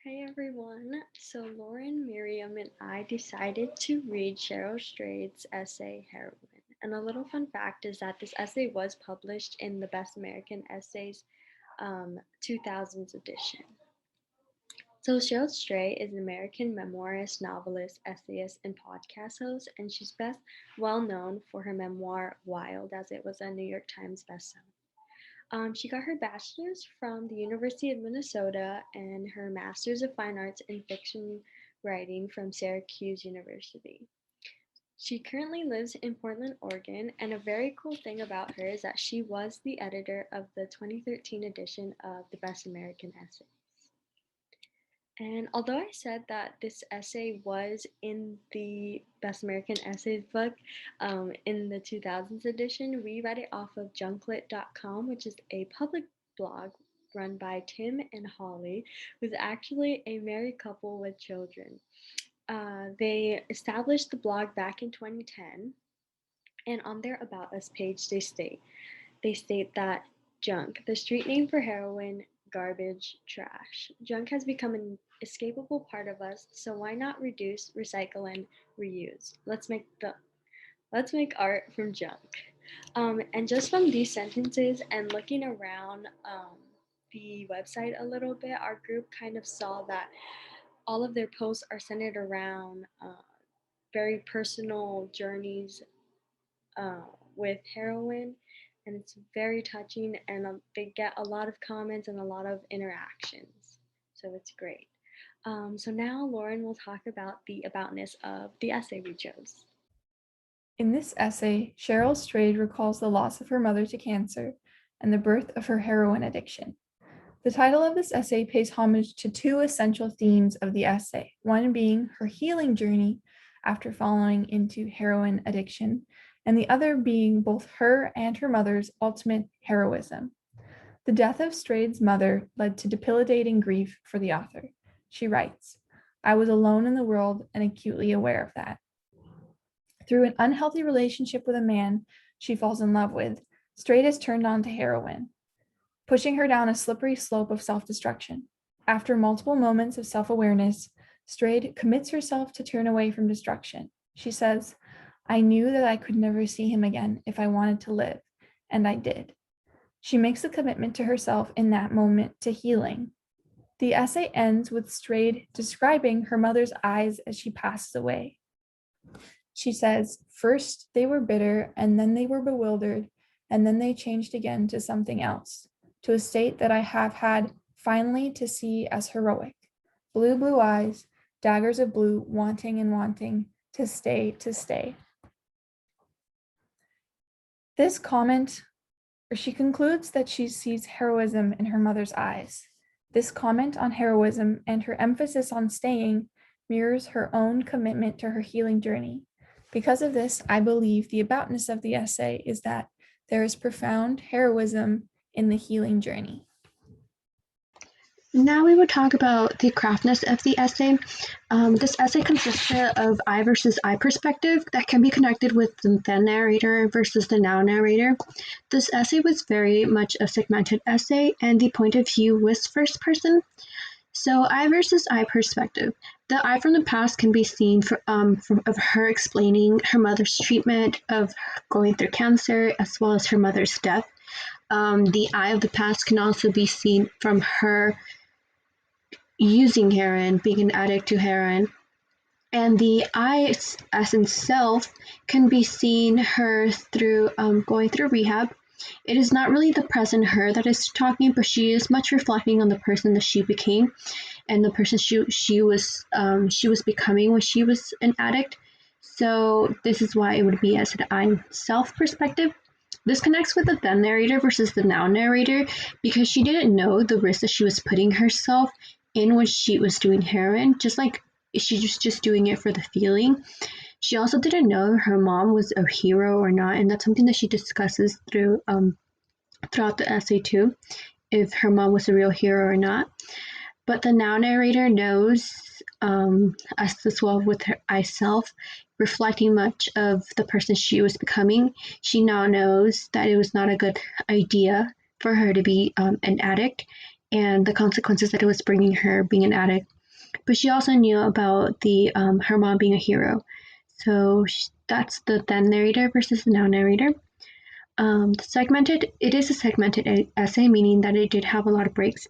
Hey everyone. So Lauren, Miriam, and I decided to read Cheryl Strayed's essay Heroin. And a little fun fact is that this essay was published in the Best American Essays 2000s edition. So Cheryl Stray is an American memoirist, novelist, essayist, and podcast host, and she's best well known for her memoir Wild, as it was a New York Times bestseller. She got her bachelor's from the University of Minnesota and her master's of fine arts in fiction writing from Syracuse University. She currently lives in Portland, Oregon, and a very cool thing about her is that she was the editor of the 2013 edition of the Best American Essays. And although I said that this essay was in the Best American Essays book in the 2000s edition, we read it off of junklit.com, which is a public blog run by Tim and Holly, who's actually a married couple with children. They established the blog back in 2010, and on their About Us page, they state that junk, the street name for heroin, garbage, trash. Junk has become an escapable part of us, so why not reduce, recycle, and reuse? Let's make art from junk. And just from these sentences and looking around the website a little bit, our group kind of saw that all of their posts are centered around very personal journeys uh, with heroin, and it's very touching, and they get a lot of comments and a lot of interactions, so it's great. So now Lauren will talk about the aboutness of the essay we chose. In this essay, Cheryl Strayed recalls the loss of her mother to cancer and the birth of her heroin addiction. The title of this essay pays homage to two essential themes of the essay, one being her healing journey after falling into heroin addiction, and the other being both her and her mother's ultimate heroism. The death of Strayed's mother led to debilitating grief for the author. She writes, "I was alone in the world and acutely aware of that. Through an unhealthy relationship with a man she falls in love with, Strayed is turned on to heroin, pushing her down a slippery slope of self-destruction. After multiple moments of self-awareness, Strayed commits herself to turn away from destruction. She says, I knew that I could never see him again if I wanted to live, and I did. She makes a commitment to herself in that moment to healing. The essay ends with Strayed describing her mother's eyes as she passes away. She says, first they were bitter, and then they were bewildered, and then they changed again to something else, to a state that I have had finally to see as heroic. Blue, blue eyes, daggers of blue, wanting and wanting, to stay, to stay. This comment, or she concludes that she sees heroism in her mother's eyes. This comment on heroism and her emphasis on staying mirrors her own commitment to her healing journey. Because of this, I believe the aboutness of the essay is that there is profound heroism in the healing journey. Now we will talk about the craftness of the essay. This essay consists of I versus I perspective that can be connected with the then narrator versus the now narrator. This essay was very much a segmented essay, and the point of view was first person. So I versus I perspective. The I from the past can be seen of her explaining her mother's treatment of going through cancer as well as her mother's death. The I of the past can also be seen from her using heroin, being an addict to heroin. And the I as in self can be seen her through going through rehab. It is not really the present her that is talking, but she is much reflecting on the person that she became and the person she was becoming when she was an addict. So this is why it would be as an I self perspective. This connects with the then narrator versus the now narrator because she didn't know the risk that she was putting herself in when she was doing heroin, just like she was just doing it for the feeling. She also didn't know her mom was a hero or not, and that's something that she discusses throughout the essay too, if her mom was a real hero or not. But the now narrator knows, as well with her I self, reflecting much of the person she was becoming. She now knows that it was not a good idea for her to be an addict, and the consequences that it was bringing her being an addict. But she also knew about the her mom being a hero. So that's the then narrator versus the now narrator. It is a segmented essay, meaning that it did have a lot of breaks.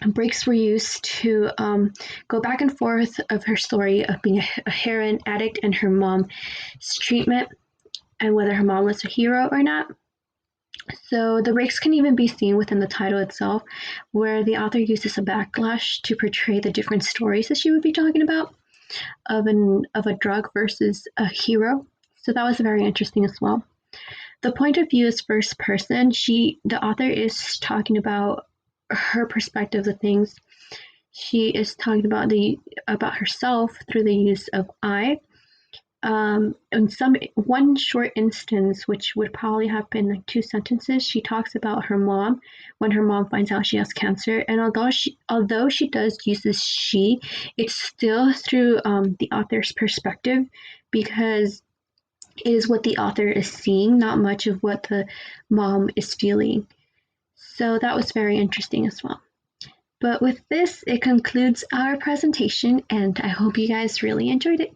Breaks were used to go back and forth of her story of being a heroin addict and her mom's treatment, and whether her mom was a hero or not. So the breaks can even be seen within the title itself, where the author uses a backlash to portray the different stories that she would be talking about of a drug versus a hero. So that was very interesting as well. The point of view is first person. The author is talking about her perspective of things. She is talking about herself through the use of I. In one short instance, which would probably have been like 2 sentences, she talks about her mom when her mom finds out she has cancer. And although she does use this she, it's still through the author's perspective, because it is what the author is seeing, not much of what the mom is feeling. So that was very interesting as well. But with this, it concludes our presentation, and I hope you guys really enjoyed it.